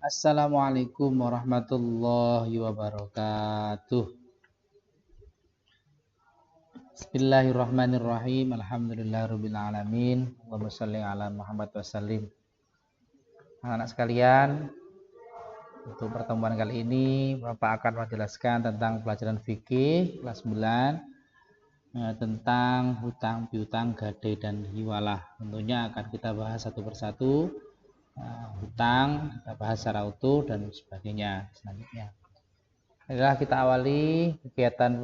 Assalamualaikum warahmatullahi wabarakatuh. Bismillahirrahmanirrahim. Alhamdulillahirabbil alamin. Allahumma shalli ala Muhammad wasallim. Anak-anak sekalian, untuk pertemuan kali ini Bapak akan menjelaskan tentang pelajaran fikih kelas 9 tentang hutang piutang, gadai dan hiwalah. Tentunya akan kita bahas satu persatu. Hutang kita bahas secara utuh dan sebagainya selanjutnya. Adalah kita awali kegiatan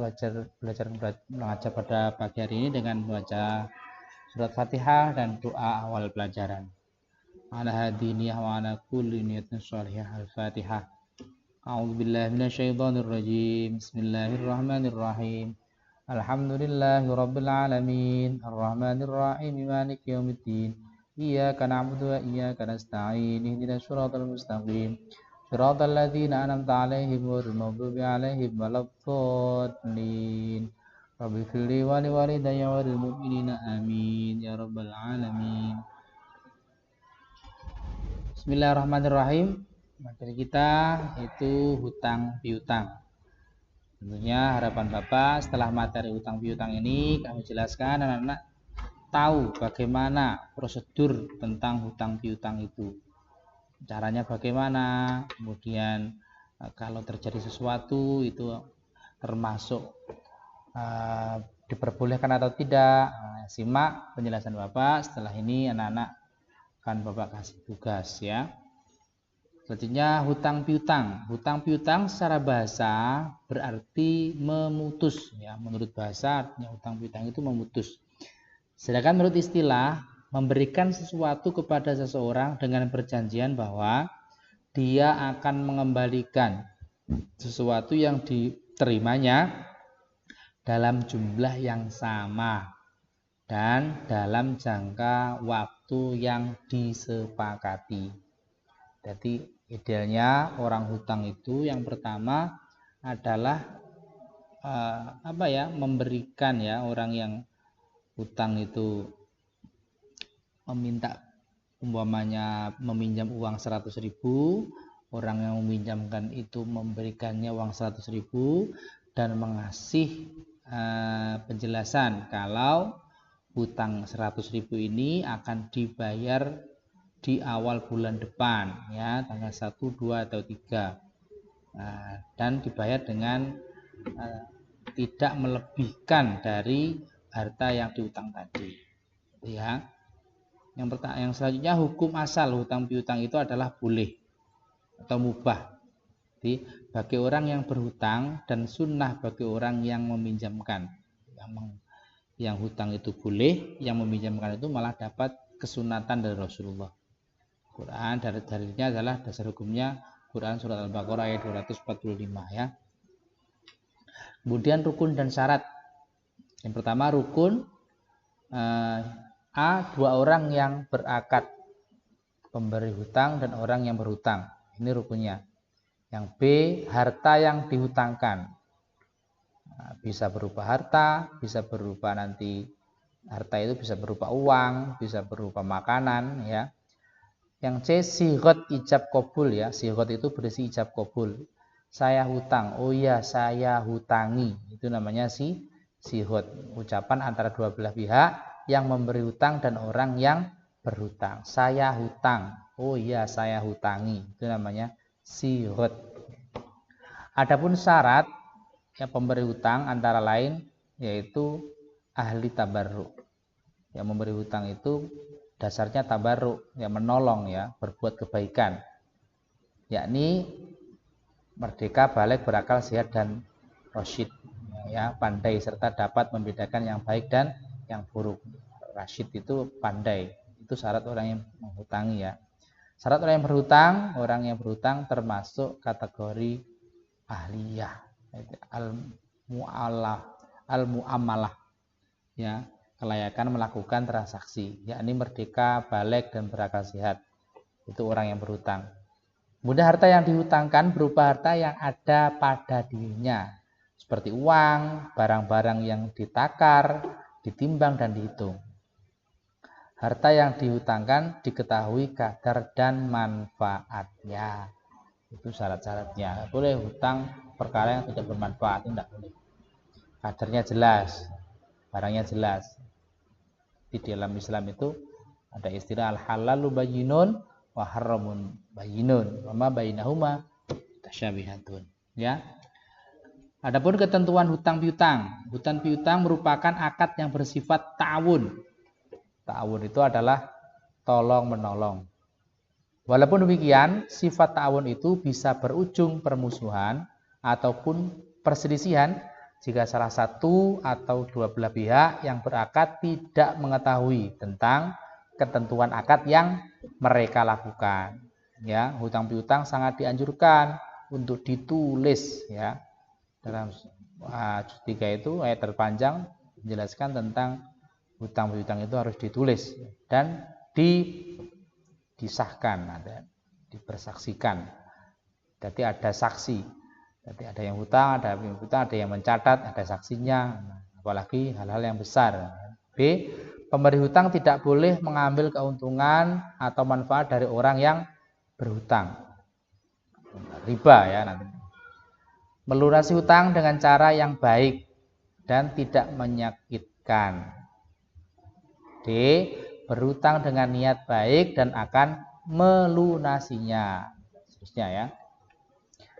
belajar mengajar pada pagi hari ini dengan membaca surat Fatihah dan doa awal pelajaran. Ala hadiniyah wa ala kulli niyatin shalihah. Al-Fatihah. A'udzubillahi minasyaitonir rajim. Bismillahirrahmanirrahim. Alhamdulillahirabbil alamin. Arrahmanir rahim. Maliki yaumiddin. Iyyaka na'budu wa iyyaka nasta'in. Ihdinas siratal mustaqim. Shiratal ladzina an'amta 'alaihim ghairil maghdubi 'alaihim waladdallin. Rabbi firli wa liwalidayya wa lil mu'minina amin ya rabbal alamin. Bismillahirrahmanirrahim. Materi kita itu hutang piutang. Tentunya harapan Bapak setelah materi hutang piutang ini kami jelaskan anak-anak tahu bagaimana prosedur tentang hutang piutang itu. Caranya bagaimana, kemudian kalau terjadi sesuatu itu termasuk diperbolehkan atau tidak. Simak penjelasan Bapak. Setelah ini anak-anak akan Bapak kasih tugas ya. Selanjutnya hutang piutang. Hutang piutang secara bahasa berarti memutus ya. Menurut bahasa artinya hutang piutang itu memutus. Sedangkan menurut istilah memberikan sesuatu kepada seseorang dengan perjanjian bahwa dia akan mengembalikan sesuatu yang diterimanya dalam jumlah yang sama dan dalam jangka waktu yang disepakati. Jadi idealnya orang hutang itu yang pertama adalah memberikan ya, orang yang hutang itu meminta umpamanya meminjam uang 100.000, orang yang meminjamkan itu memberikannya uang 100.000 dan mengasih penjelasan kalau hutang 100.000 ini akan dibayar di awal bulan depan ya, tanggal 1, 2 atau 3 dan dibayar dengan tidak melebihkan dari harta yang dihutang tadi ya. Yang selanjutnya hukum asal hutang piutang itu adalah boleh atau mubah. Jadi bagi orang yang berhutang dan sunnah bagi orang yang meminjamkan. Yang hutang itu boleh, yang meminjamkan itu malah dapat kesunatan dari Rasulullah. Quran dalilnya adalah dasar hukumnya Quran surat Al-Baqarah ayat 245 ya. Kemudian rukun dan syarat. Yang pertama rukun dua orang yang berakad, pemberi hutang dan orang yang berhutang. Ini rukunnya. Yang B, harta yang dihutangkan. Bisa berupa harta, bisa berupa nanti harta itu bisa berupa uang, bisa berupa makanan ya. Yang C, sighot ijab qabul ya. Sighot itu berisi ijab qabul. Saya hutang. Oh iya, saya hutangi. Itu namanya sighot. Ucapan antara dua belah pihak yang memberi hutang dan orang yang berhutang. Saya hutang. Oh iya, saya hutangi. Itu namanya sighot. Adapun syarat yang pemberi hutang antara lain yaitu ahli tabarruk. Yang memberi hutang itu dasarnya tabarruk, yang menolong ya, berbuat kebaikan. Yakni merdeka, baligh, berakal, sehat dan rasyid ya, pandai serta dapat membedakan yang baik dan yang buruk. Rasyid itu pandai. Itu syarat orang yang menghutangi ya. Syarat orang yang berhutang termasuk kategori ahliyah, al-mu'amalah ya, kelayakan melakukan transaksi, yakni merdeka, baligh dan berakal sehat. Itu orang yang berhutang. Kemudian harta yang dihutangkan berupa harta yang ada pada dirinya, seperti uang, barang-barang yang ditakar, ditimbang dan dihitung. Harta yang dihutangkan diketahui kadar dan manfaatnya. Itu syarat-syaratnya. Nggak boleh hutang perkara yang tidak bermanfaat, itu tidak boleh. Kadarnya jelas, barangnya jelas. Di dalam Islam itu ada istilah al-halalu bayyinun wa haramun bayyinun wa ma bainahuma tasyabihatun. Ya. Adapun ketentuan hutang piutang. Hutang piutang merupakan akad yang bersifat ta'awun. Ta'awun itu adalah tolong menolong. Walaupun demikian, sifat ta'awun itu bisa berujung permusuhan ataupun perselisihan jika salah satu atau dua belah pihak yang berakad tidak mengetahui tentang ketentuan akad yang mereka lakukan. Ya, hutang piutang sangat dianjurkan untuk ditulis. Ya, dalam juz 3 itu ayat terpanjang menjelaskan tentang hutang piutang itu harus ditulis dan disahkan, dipersaksikan. Jadi ada saksi. Jadi ada yang hutang, ada yang mencatat, ada saksinya. Apalagi hal-hal yang besar. B. Pemberi hutang tidak boleh mengambil keuntungan atau manfaat dari orang yang berhutang. Riba ya nanti. Melunasi hutang dengan cara yang baik dan tidak menyakitkan. D. Berhutang dengan niat baik dan akan melunasinya. Seterusnya ya.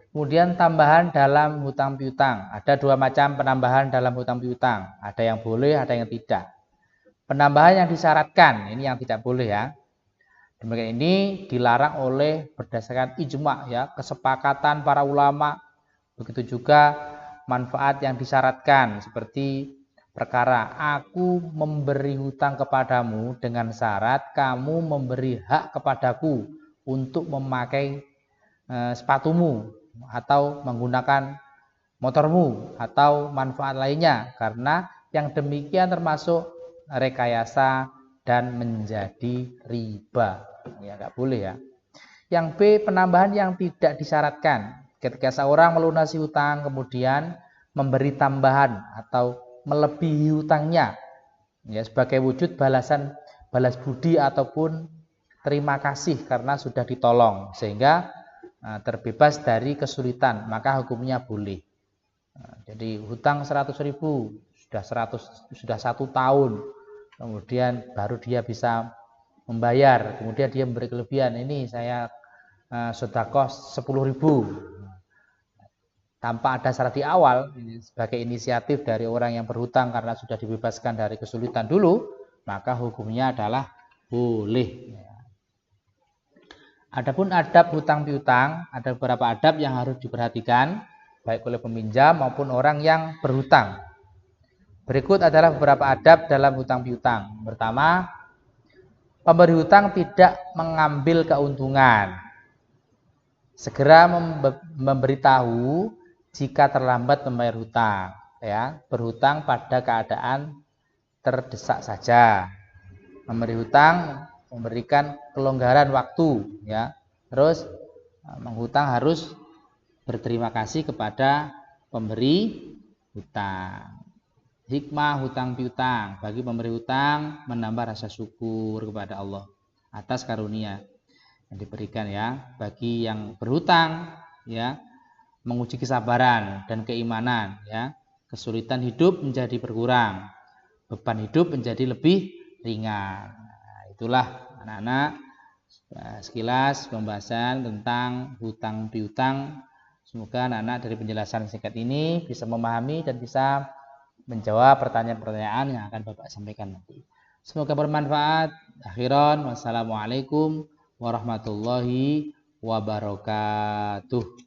Kemudian tambahan dalam hutang piutang. Ada dua macam penambahan dalam hutang piutang. Ada yang boleh, ada yang tidak. Penambahan yang disyaratkan, ini yang tidak boleh ya. Demikian ini dilarang oleh berdasarkan ijma ya, kesepakatan para ulama. Begitu juga manfaat yang disyaratkan seperti perkara aku memberi hutang kepadamu dengan syarat kamu memberi hak kepadaku untuk memakai sepatumu atau menggunakan motormu atau manfaat lainnya, karena yang demikian termasuk rekayasa dan menjadi riba. Ya nggak boleh ya. Yang B, penambahan yang tidak disyaratkan. Ketika seorang melunasi hutang kemudian memberi tambahan atau melebihi hutangnya ya sebagai wujud balas budi ataupun terima kasih karena sudah ditolong sehingga terbebas dari kesulitan, maka hukumnya boleh. Jadi hutang 100.000 sudah 1 tahun, kemudian baru dia bisa membayar, kemudian dia memberi kelebihan, ini saya sedekah 10.000 tanpa ada syarat di awal, ini sebagai inisiatif dari orang yang berhutang karena sudah dibebaskan dari kesulitan dulu, maka hukumnya adalah boleh. Adapun adab hutang piutang, ada beberapa adab yang harus diperhatikan baik oleh peminjam maupun orang yang berhutang. Berikut adalah beberapa adab dalam hutang piutang. Pertama, pemberi hutang tidak mengambil keuntungan. Segera memberitahu jika terlambat membayar hutang, ya. Berhutang pada keadaan terdesak saja. Memberi hutang memberikan kelonggaran waktu ya. Terus menghutang harus berterima kasih kepada pemberi hutang. Hikmah hutang piutang, bagi pemberi hutang menambah rasa syukur kepada Allah atas karunia yang diberikan ya. Bagi yang berhutang ya, menguji kesabaran dan keimanan ya. Kesulitan hidup menjadi berkurang, beban hidup menjadi lebih ringan. Itulah anak-anak sekilas pembahasan tentang hutang piutang. Semoga anak-anak dari penjelasan singkat ini bisa memahami dan bisa menjawab pertanyaan-pertanyaan yang akan Bapak sampaikan nanti. Semoga bermanfaat. Akhiran, wassalamualaikum warahmatullahi wabarakatuh.